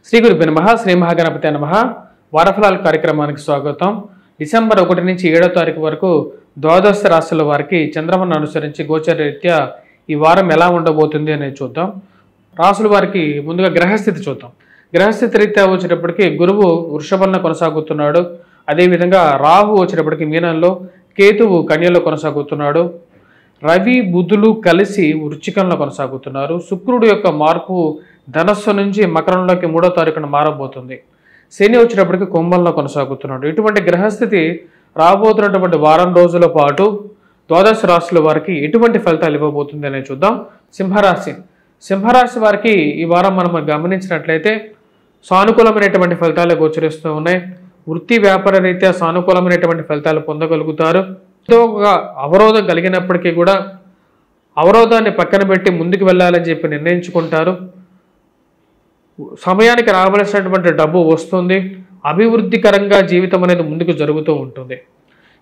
శ్రీ గురుభ్యో నమః శ్రీ మహాగణపతే నమః వారఫలాల కార్యక్రమానికి స్వాగతం. డిసెంబర్ 1 నుంచి 7వ తారీఖు వరకు ద్వాదశ రాశుల వారికి చంద్రమను అనుసరించి గోచర రీత్యా ఈ వారం ఎలా ఉండబోతుంది అనేది చూద్దాం. రాశుల వారికి ముందుగా గ్రహస్థితి చూద్దాం. గ్రహస్థితి రీత్యా వచ్చేటప్పటికి గురువు వృషభంలో కొనసాగుతున్నాడు. అదేవిధంగా రాహు వచ్చేటప్పటికి మీనంలో, కేతువు కన్యలో కొనసాగుతున్నాడు. రవి బుధులు కలిసి వృశ్చికంలో కొనసాగుతున్నారు. శుక్రుడు యొక్క మార్పు ధనస్సు నుంచి మకరంలోకి 3వ తారీఖున మారబోతుంది. శని వచ్చేటప్పటికి కుంభంలో కొనసాగుతున్నాడు. ఇటువంటి గ్రహస్థితి రాబోతున్నటువంటి వారం రోజుల పాటు ద్వాదశ రాశుల వారికి ఎటువంటి ఫలితాలు ఇవ్వబోతుంది అనేది చూద్దాం. సింహరాశి వారికి ఈ వారం మనం గమనించినట్లయితే సానుకూలమైనటువంటి ఫలితాలు గోచరిస్తూ ఉన్నాయి. వృత్తి వ్యాపార రీత్యా సానుకూలమైనటువంటి ఫలితాలు పొందగలుగుతారు. ఏదో ఒక అవరోధం కలిగినప్పటికీ కూడా అవరోధాన్ని పక్కన పెట్టి ముందుకు వెళ్ళాలని చెప్పి నిర్ణయించుకుంటారు. సమయానికి రావాల్సినటువంటి డబ్బు వస్తుంది. అభివృద్ధికరంగా జీవితం అనేది ముందుకు జరుగుతూ ఉంటుంది.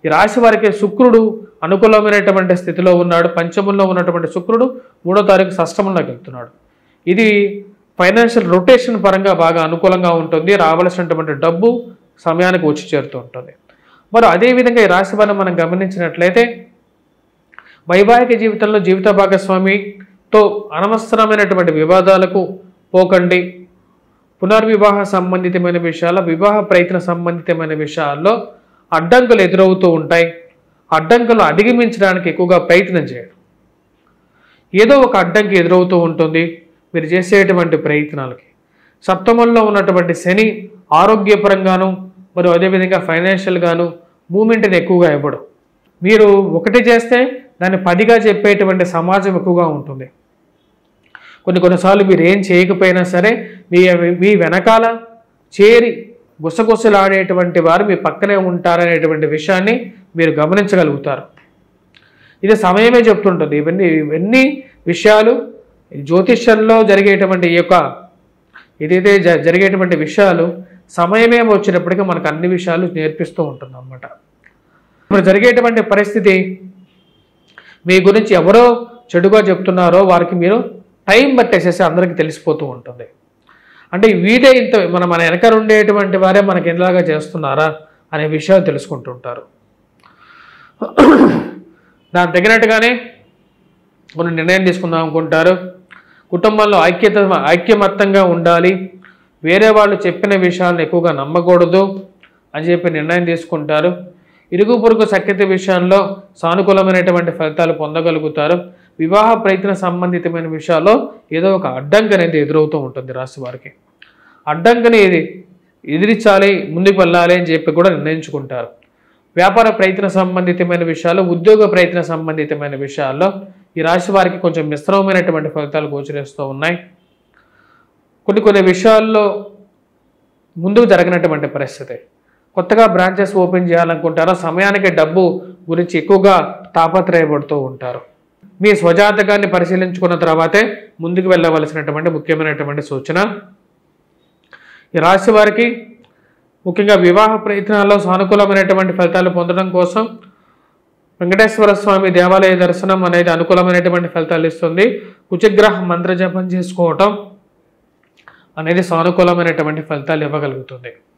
ఈ రాశి వారికి శుక్రుడు అనుకూలమైనటువంటి స్థితిలో ఉన్నాడు. పంచమంలో ఉన్నటువంటి శుక్రుడు 3వ తారీఖు షష్టమంలోకి వెళ్తున్నాడు. ఇది ఫైనాన్షియల్ రొటేషన్ పరంగా బాగా అనుకూలంగా ఉంటుంది. రావాల్సినటువంటి డబ్బు సమయానికి వచ్చి చేరుతూ ఉంటుంది. మరి అదేవిధంగా ఈ రాశి వారిని మనం గమనించినట్లయితే వైవాహిక జీవితంలో జీవిత భాగస్వామితో అనవసరమైనటువంటి వివాదాలకు పోకండి. పునర్వివాహ సంబంధితమైన విషయాల, వివాహ ప్రయత్న సంబంధితమైన విషయాల్లో అడ్డంకులు ఎదురవుతూ ఉంటాయి. అడ్డంకులు అధిగమించడానికి ఎక్కువగా ప్రయత్నం చేయండి. ఏదో ఒక అడ్డంకి ఎదురవుతూ ఉంటుంది మీరు చేసేటువంటి ప్రయత్నాలకి. సప్తమంలో ఉన్నటువంటి శని ఆరోగ్యపరంగాను మరియు అదేవిధంగా ఫైనాన్షియల్గాను మూమెంట్ని ఎక్కువగా ఇవ్వడం. మీరు ఒకటి చేస్తే దాన్ని 10గా చెప్పేటువంటి సమాజం ఎక్కువగా ఉంటుంది. కొన్నిసార్లు మీరు ఏం చేయకపోయినా సరే మీ వెనకాల చేరి గుసగుసలాడేటువంటి వారు మీ పక్కనే ఉంటారనేటువంటి విషయాన్ని మీరు గమనించగలుగుతారు. ఇది సమయమే చెప్తుంటుంది. ఇవన్నీ విషయాలు జ్యోతిష్యంలో జరిగేటువంటి ఏదైతే జరిగేటువంటి విషయాలు సమయమే వచ్చినప్పటికీ మనకు అన్ని విషయాలు నేర్పిస్తూ ఉంటుంది అన్నమాట. ఇప్పుడు జరిగేటువంటి పరిస్థితి మీ గురించి ఎవరో చెడుగా చెప్తున్నారో వారికి మీరు టైం పట్టేసేసి అందరికీ తెలిసిపోతూ ఉంటుంది. అంటే వీడే ఇంత మన వెనక ఉండేటువంటి వారే మనకి ఎలాగా చేస్తున్నారా అనే విషయాలు తెలుసుకుంటుంటారు. దానికి తగినట్టుగానే కొన్ని నిర్ణయం తీసుకుందాం అనుకుంటారు. కుటుంబంలో ఐక్యమత్తంగా ఉండాలి. వేరే వాళ్ళు చెప్పిన విషయాలను ఎక్కువగా నమ్మకూడదు అని చెప్పి నిర్ణయం తీసుకుంటారు. ఇరుగు పొరుగు సఖ్యత విషయంలో సానుకూలమైనటువంటి ఫలితాలు పొందగలుగుతారు. వివాహ ప్రయత్న సంబంధితమైన విషయాల్లో ఏదో ఒక అడ్డంకి అనేది ఎదురవుతూ ఉంటుంది రాశి వారికి. అడ్డంకిని ఎదిరించాలి, ముందుకు వెళ్ళాలి అని చెప్పి కూడా నిర్ణయించుకుంటారు. వ్యాపార ప్రయత్న సంబంధితమైన విషయాలు, ఉద్యోగ ప్రయత్న సంబంధితమైన విషయాల్లో ఈ రాశి వారికి కొంచెం మిశ్రమమైనటువంటి ఫలితాలు గోచరిస్తూ ఉన్నాయి. కొన్ని విషయాల్లో ముందుకు జరగనటువంటి పరిస్థితి. కొత్తగా బ్రాంచెస్ ఓపెన్ చేయాలనుకుంటారో సమయానికి డబ్బు గురించి ఎక్కువగా తాపత్రయపడుతూ ఉంటారు. మీ స్వజాతకాన్ని పరిశీలించుకున్న తర్వాతే ముందుకు వెళ్ళవలసినటువంటి ముఖ్యమైనటువంటి సూచన. ఈ రాశి వారికి ముఖ్యంగా వివాహ ప్రయత్నాల్లో సానుకూలమైనటువంటి ఫలితాలు పొందడం కోసం వెంకటేశ్వర స్వామి దేవాలయ దర్శనం అనేది అనుకూలమైనటువంటి ఫలితాలు ఇస్తుంది. కుజగ్రహ మంత్ర జపం చేసుకోవటం అనేది సానుకూలమైనటువంటి ఫలితాలు ఇవ్వగలుగుతుంది.